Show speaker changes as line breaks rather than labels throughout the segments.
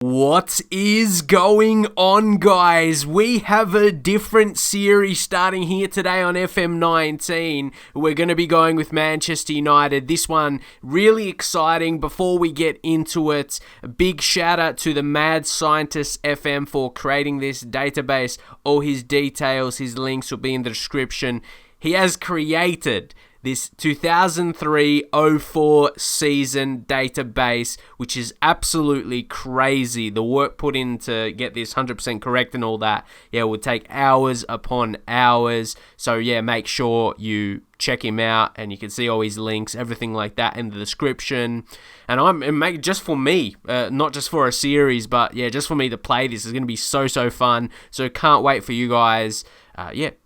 What is going on, guys? We have a different series starting here today on FM19. We're going to be going with Manchester United. This one really exciting. Before we get into it, a big shout out to the mad scientist FM for creating this database. All his details, his links will be in the description. He has created this 2003-04 season database, which is absolutely crazy. The work put in to get this 100% correct and all that, would take hours upon hours. So make sure you check him out, and you can see all his links, everything like that in the description. And just for me, not just for a series, but just for me to play this is going to be so fun. So can't wait for you guys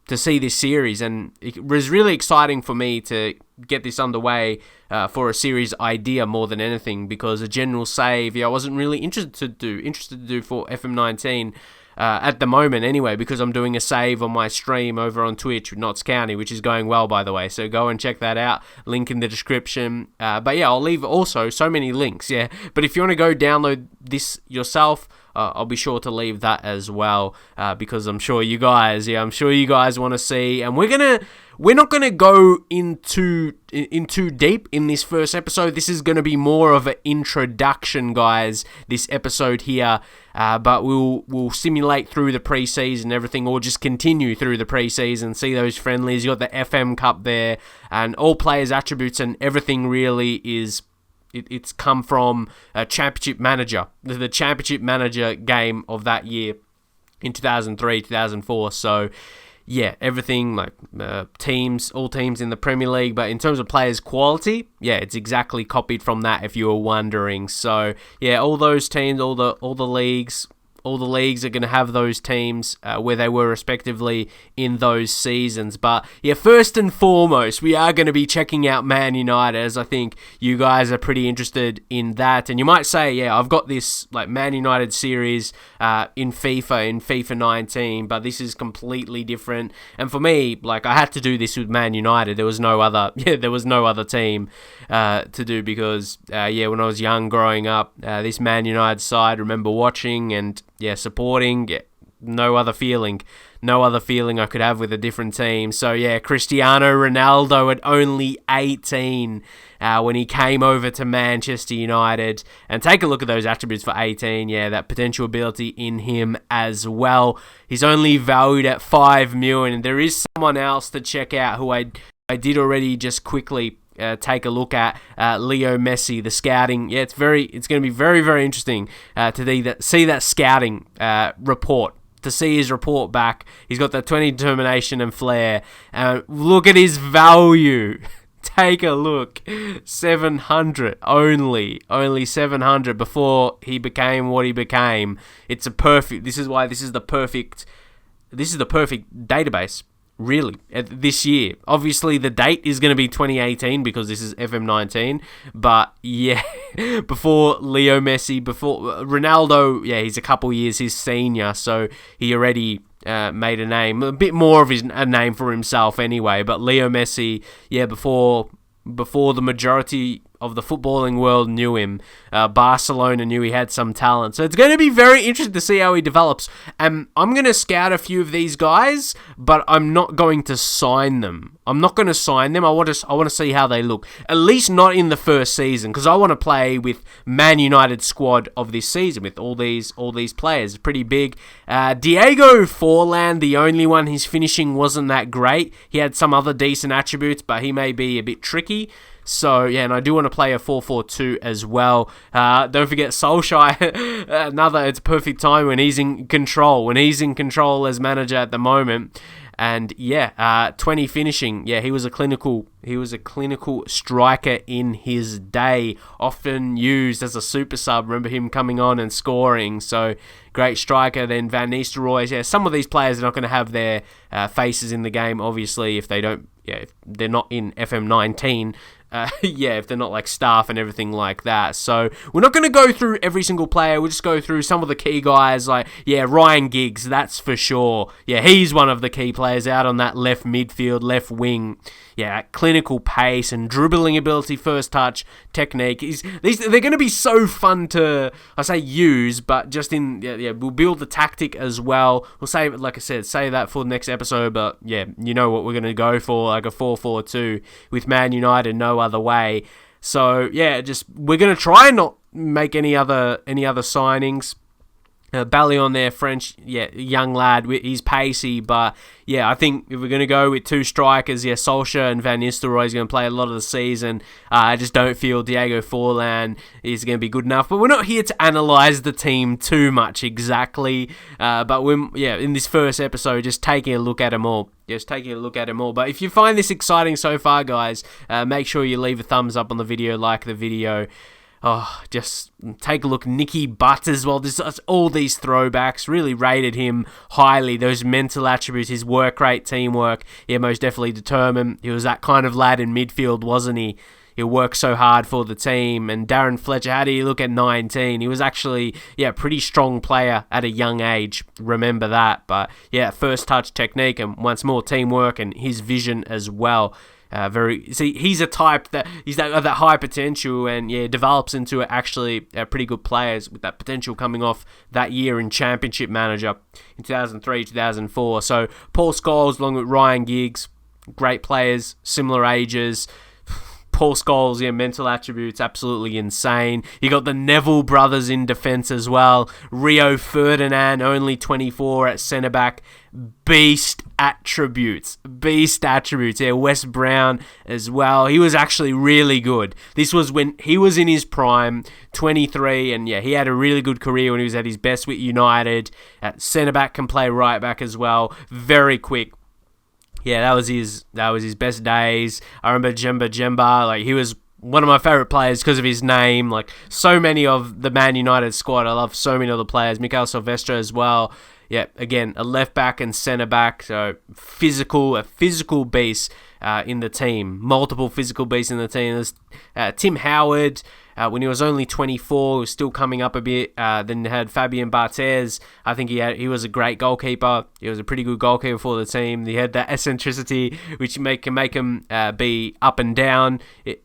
to see this series, and it was really exciting for me to get this underway for a series idea more than anything, because a general save, I wasn't really interested to do for FM19 at the moment anyway, because I'm doing a save on my stream over on Twitch with Notts County, which is going well, by the way, so go and check that out, link in the description. But I'll leave also so many links, but if you want to go download this yourself, I'll be sure to leave that as well, because I'm sure you guys want to see, and we're not gonna go in too deep in this first episode. This is gonna be more of an introduction, guys, this episode here, but we'll simulate through the preseason and everything, or just continue through the preseason, see those friendlies. You got the FM Cup there, and all players' attributes and everything really is. It's come from a Championship Manager, the Championship Manager game of that year in 2003, 2004. So, everything like teams, all teams in the Premier League. But in terms of players' quality, it's exactly copied from that, if you were wondering. So, all those teams, all the leagues. All the leagues are going to have those teams where they were respectively in those seasons. But first and foremost, we are going to be checking out Man United, as I think you guys are pretty interested in that. And you might say, I've got this like Man United series in FIFA 19, but this is completely different. And for me, like, I had to do this with Man United. There was no other team to do, because when I was young growing up, this Man United side, I remember watching and supporting. No other feeling I could have with a different team. So Cristiano Ronaldo at only 18 when he came over to Manchester United, and take a look at those attributes for 18. That potential ability in him as well. He's only valued at 5 million, and there is someone else to check out who I did already just quickly take a look at, Leo Messi, the scouting. It's going to be very, very interesting to see that scouting report, to see his report back. He's got that 20 determination and flair. Look at his value. Take a look. 700 only 700 before he became what he became. This is the perfect database. Really, this year. Obviously, the date is going to be 2018 because this is FM19. But before Leo Messi, before Ronaldo, he's a couple years his senior, so he already made a name, a bit more of a name for himself anyway. But Leo Messi, before the majority of the footballing world knew him, Barcelona knew he had some talent. So it's going to be very interesting to see how he develops. I'm going to scout a few of these guys, but I'm not going to sign them. I want to see how they look. At least not in the first season, because I want to play with Man United squad of this season with all these players. It's pretty big. Diego Forlan, the only one. His finishing wasn't that great. He had some other decent attributes, but he may be a bit tricky. So, and I do want to play a 4-4-2 as well. Don't forget Solskjaer. It's a perfect time when he's in control. When he's in control as manager at the moment. And 20 finishing. He was a clinical striker in his day, often used as a super sub. Remember him coming on and scoring. So great striker. Then Van Nistelrooy. Some of these players are not going to have their faces in the game, obviously, if they're not in FM19. if they're not like staff and everything like that. So we're not going to go through every single player. We'll just go through some of the key guys, like, Ryan Giggs, that's for sure. Yeah, he's one of the key players out on that left midfield, left wing. Yeah, clinical pace and dribbling ability, first touch, technique. They're going to be so fun to, I say use, but just we'll build the tactic as well. We'll save it, like I said, save that for the next episode, but yeah, you know what we're going to go for, like a 4-4-2 with Man United, no other way. So yeah, we're going to try and not make any other signings. Ballion there, French, young lad, he's pacey, but yeah, I think if we're going to go with two strikers, Solskjaer and Van Nistelrooy is going to play a lot of the season. I just don't feel Diego Forlan is going to be good enough, but we're not here to analyse the team too much exactly, but in this first episode, just taking a look at them all. But if you find this exciting so far, guys, make sure you leave a thumbs up on the video, like the video. Oh, just take a look. Nicky Butt as well. There's all these throwbacks. Really rated him highly. Those mental attributes, his work rate, teamwork. Yeah, most definitely determined. He was that kind of lad in midfield, wasn't he? He worked so hard for the team. And Darren Fletcher, how do you look at 19? He was actually, pretty strong player at a young age. Remember that. But yeah, first touch technique and once more teamwork and his vision as well. He's a type that he's that high potential and develops into actually pretty good players with that potential coming off that year in Championship Manager in 2003, 2004. So Paul Scholes along with Ryan Giggs, great players, similar ages. Paul Scholes, mental attributes, absolutely insane. You got the Neville brothers in defence as well. Rio Ferdinand, only 24 at centre-back. Beast attributes. Yeah, Wes Brown as well. He was actually really good. This was when he was in his prime, 23, and he had a really good career when he was at his best with United. At centre-back, can play right-back as well. Very quick. Yeah, that was his best days. I remember Jemba. Like, he was one of my favourite players because of his name. Like, so many of the Man United squad, I love so many of the players. Mikael Silvestre as well. Yeah, again, a left back and centre back. So a physical beast in the team. Multiple physical beasts in the team. There's Tim Howard. When he was only 24, he was still coming up a bit. Then had Fabien Barthez. I think he was a great goalkeeper. He was a pretty good goalkeeper for the team. He had that eccentricity, which can make him be up and down.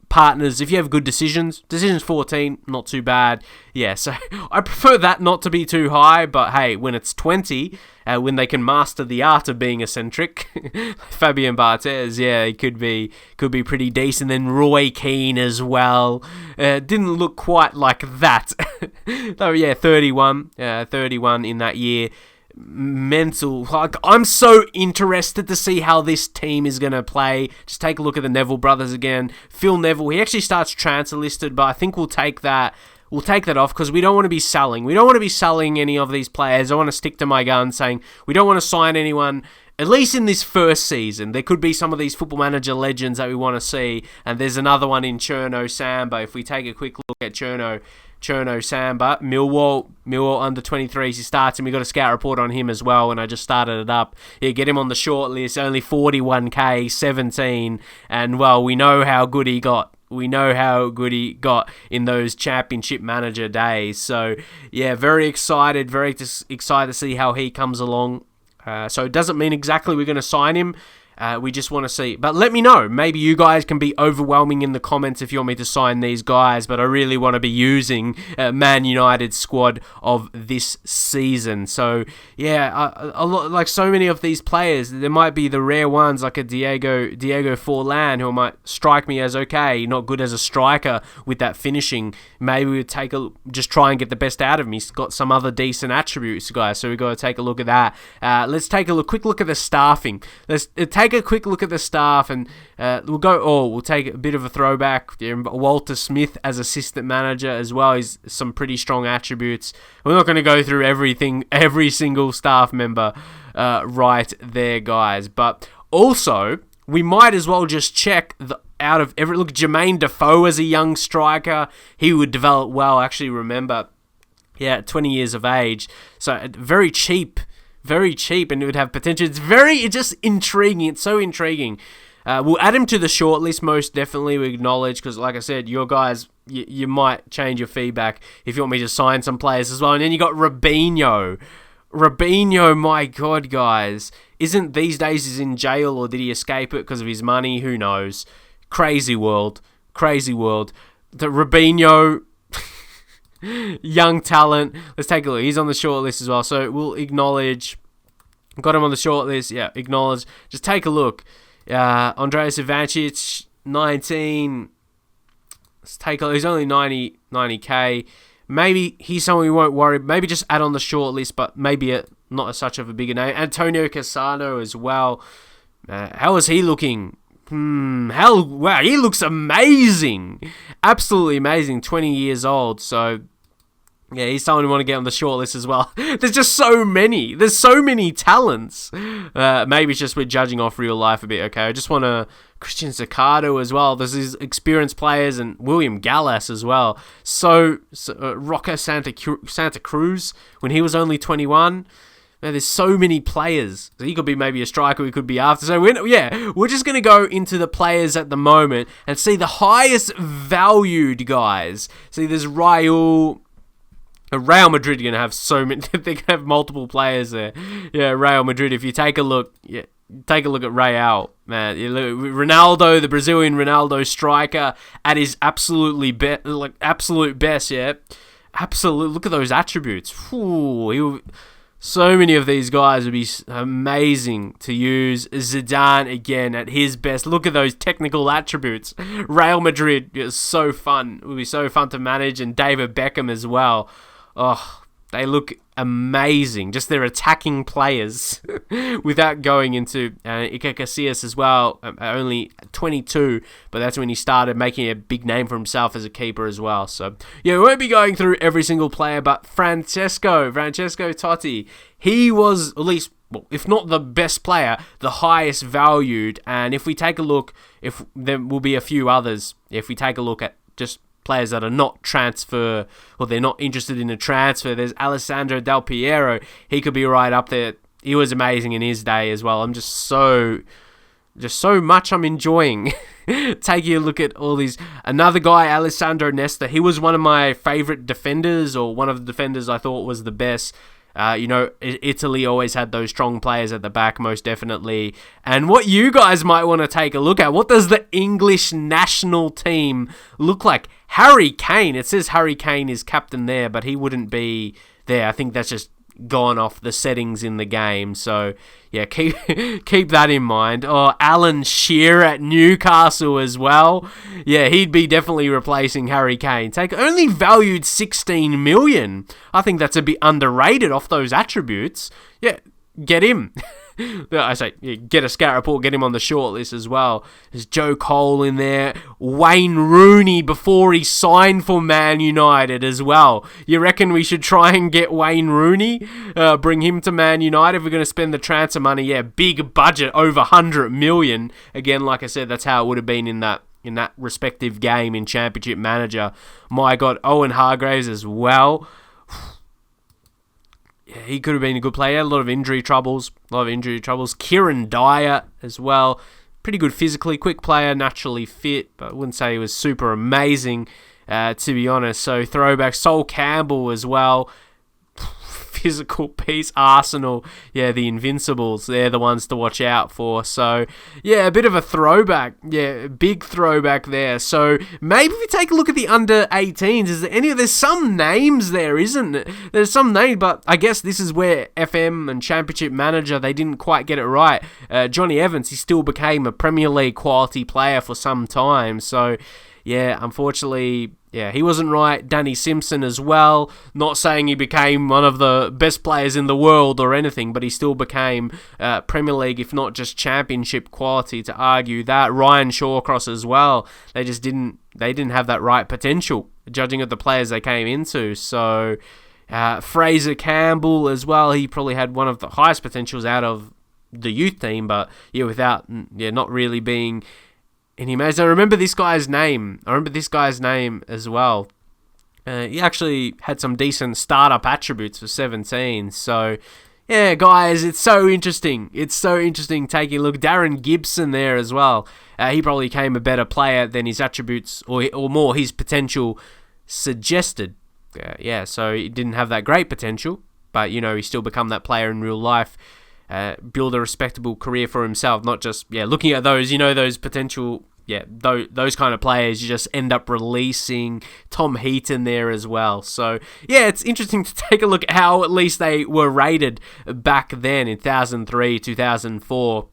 Partners, if you have good decisions 14, not too bad. Yeah, so I prefer that not to be too high, but hey, when it's 20, when they can master the art of being eccentric, Fabien Barthez, he could be pretty decent. Then Roy Keane as well. Didn't look quite like that. Though, 31 in that year. Mental. Like, I'm so interested to see how this team is going to play. Just take a look at the Neville brothers again. Phil Neville, he actually starts transfer listed, but I think we'll take that off because we don't want to be selling. We don't want to be selling any of these players. I want to stick to my gun saying we don't want to sign anyone, at least in this first season. There could be some of these Football Manager legends that we want to see, and there's another one in Cherno Samba. If we take a quick look at Cherno Samba, Millwall under 23s, he starts, and we got a scout report on him as well, and I just started it up. Get him on the short list, only 41k, 17, and well, we know how good he got. In those Championship Manager days. So, very excited to see how he comes along. So it doesn't mean exactly we're going to sign him. We just want to see. But let me know. Maybe you guys can be overwhelming in the comments if you want me to sign these guys. But I really want to be using Man United squad of this season. So, a lot, like so many of these players, there might be the rare ones like a Diego Forlan who might strike me as okay, not good as a striker with that finishing. Maybe we just try and get the best out of him. He's got some other decent attributes, guys. So we've got to take a look at that. Let's take a quick look at the staffing. Let's take a quick look at the staff, and we'll take a bit of a throwback. Walter Smith as assistant manager as well. He's some pretty strong attributes. We're not going to go through every single staff member right there, guys. But also, we might as well just check look, Jermain Defoe as a young striker. He would develop well. Actually, remember, 20 years of age. So very cheap, and it would have potential. It's just intriguing. It's so intriguing. We'll add him to the shortlist, most definitely. We acknowledge, because like I said, your guys, you might change your feedback if you want me to sign some players as well. And then you got Robinho. Robinho, my God, guys. Isn't these days he's in jail, or did he escape it because of his money? Who knows? Crazy world. Crazy world. The Robinho, young talent. Let's take a look. He's on the shortlist as well. So we'll acknowledge. Got him on the shortlist. Yeah, acknowledge. Just take a look. Andreas Ivancic, 19. Let's take a look. He's only 90k. Maybe he's someone we won't worry. Maybe just add on the short list, but maybe not such of a bigger name. Antonio Cassano as well. How is he looking? Wow, he looks amazing. Absolutely amazing. 20 years old. So, yeah, he's someone we want to get on the short list as well. There's just so many. There's so many talents. Maybe it's just we're judging off real life a bit. Okay, I just want to... Christian Zaccardo as well. There's these experienced players, and William Gallas as well. So Roca Santa Cruz, when he was only 21. Man, there's so many players. So he could be maybe a striker we could be after. So we're just going to go into the players at the moment and see the highest valued guys. See, there's Real Madrid are going to have so many. They're going to have multiple players there. Yeah, Real Madrid. If you take a look, take a look at Real, man. Ronaldo, the Brazilian Ronaldo striker, at his absolute best. Yeah, absolute. Look at those attributes. So many of these guys would be amazing to use. Zidane again at his best. Look at those technical attributes. Real Madrid is so fun. It would be so fun to manage, and David Beckham as well. Oh, they look amazing. Just their attacking players without going into Iker Casillas as well. Only 22, but that's when he started making a big name for himself as a keeper as well. So, yeah, we won't be going through every single player, but Francesco Totti, he was at least, well, if not the best player, the highest valued. And if we take a look, there will be a few others. If we take a look at just players that are not transfer, or they're not interested in a transfer, there's Alessandro Del Piero. He could be right up there. He was amazing in his day as well. I'm just so much I'm enjoying taking a look at all these. Another guy, Alessandro Nesta, he was one of my favorite defenders, or one of the defenders I thought was the best. Italy always had those strong players at the back, most definitely. And what you guys might want to take a look at, what does the English national team look like? Harry Kane, it says Harry Kane is captain there, but he wouldn't be there. I think that's just gone off the settings in the game. So, yeah, keep that in mind. Oh, Alan Shearer at Newcastle as well. Yeah, he'd be definitely replacing Harry Kane. Only valued 16 million. I think that's a bit underrated off those attributes. Yeah, get him. I say, get a scout report, get him on the shortlist as well. There's Joe Cole in there. Wayne Rooney before he signed for Man United as well. You reckon we should try and get Wayne Rooney? Bring him to Man United if we're going to spend the transfer money? Yeah, big budget, over 100 million. Again, like I said, that's how it would have been in that respective game in Championship Manager. My God, Owen Hargreaves as well. Yeah, he could have been a good player. A lot of injury troubles. Kieran Dyer as well. Pretty good physically. Quick player. Naturally fit. But I wouldn't say he was super amazing, to be honest. So, throwback. Sol Campbell as well. Physical piece. Arsenal. Yeah, the Invincibles. They're the ones to watch out for. So, yeah, a bit of a throwback. Yeah, big throwback there. So, maybe if we take a look at the under-18s, is there there's some names there, isn't it? There's some names, but I guess this is where FM and Championship Manager, they didn't quite get it right. Johnny Evans, he still became a Premier League quality player for some time. So, yeah, unfortunately, yeah, he wasn't right. Danny Simpson as well. Not saying he became one of the best players in the world or anything, but he still became Premier League, if not just Championship quality, to argue that. Ryan Shawcross as well. They didn't have that right potential, judging of the players they came into. So, Fraser Campbell as well. He probably had one of the highest potentials out of the youth team, but not really being... And I remember this guy's name. As well. He actually had some decent startup attributes for 17. So, Yeah, guys, it's so interesting. It's so interesting taking a look. Darren Gibson there as well. He probably became a better player than his attributes, or more his potential suggested. So he didn't have that great potential, but, he still become that player in real life. Build a respectable career for himself, not just, looking at those, those potential... those kind of players, you just end up releasing. Tom Heaton there as well. So, it's interesting to take a look at how at least they were rated back then in 2003, 2004.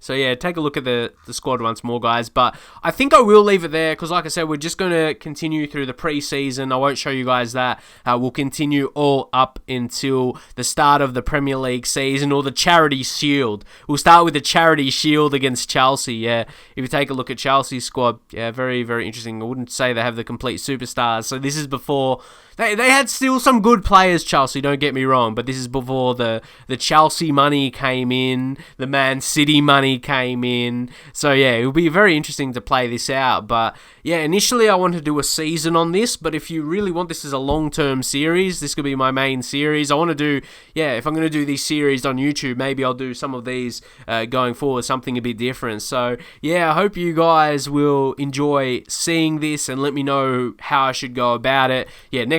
So, take a look at the squad once more, guys. But I think I will leave it there because, like I said, we're just going to continue through the preseason. I won't show you guys that. We'll continue all up until the start of the Premier League season or the Charity Shield. We'll start with the Charity Shield against Chelsea. If you take a look at Chelsea's squad, very, very interesting. I wouldn't say they have the complete superstars. So this is before... They had still some good players, Chelsea, don't get me wrong, but this is before the Chelsea money came in, the Man City money came in. So, it will be very interesting to play this out. But, initially I wanted to do a season on this, but if you really want this as a long-term series, this could be my main series. I want to do, if I'm going to do these series on YouTube, maybe I'll do some of these going forward, something a bit different. So, I hope you guys will enjoy seeing this and let me know how I should go about it.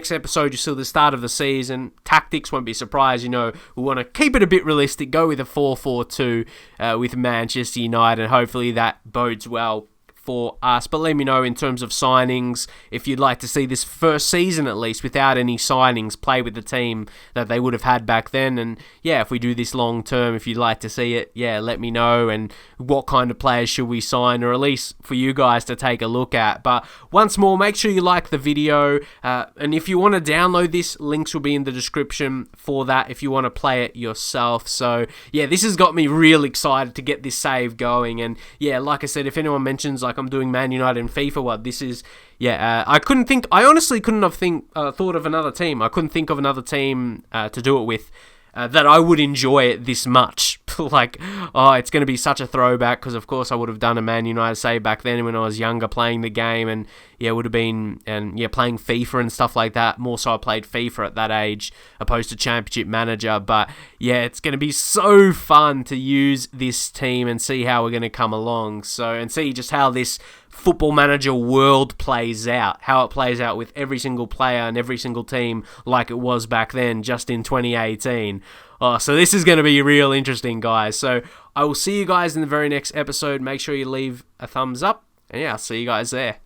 Next episode, you see the start of the season. Tactics, won't be surprised. We want to keep it a bit realistic. Go with a 4-4-2 with Manchester United. And hopefully that bodes well for us. But let me know in terms of signings if you'd like to see this first season at least without any signings play with the team that they would have had back then. And if we do this long term, if you'd like to see it, let me know. And what kind of players should we sign, or at least for you guys to take a look at. But once more, make sure you like the video, and if you want to download this, links will be in the description for that if you want to play it yourself. So this has got me real excited to get this save going. And like I said, if anyone mentions like I'm doing Man United in FIFA, this is I honestly couldn't have thought of another team. I couldn't think of another team to do it with that I would enjoy it this much. It's going to be such a throwback because, of course, I would have done a Man United save back then when I was younger playing the game, and it would have been, playing FIFA and stuff like that. More so I played FIFA at that age opposed to Championship Manager. But, it's going to be so fun to use this team and see how we're going to come along. So, and see just how this Football Manager world plays out, how it plays out with every single player and every single team like it was back then, just in 2018. So this is going to be real interesting, guys. So I will see you guys in the very next episode. Make sure you leave a thumbs up, and I'll see you guys there.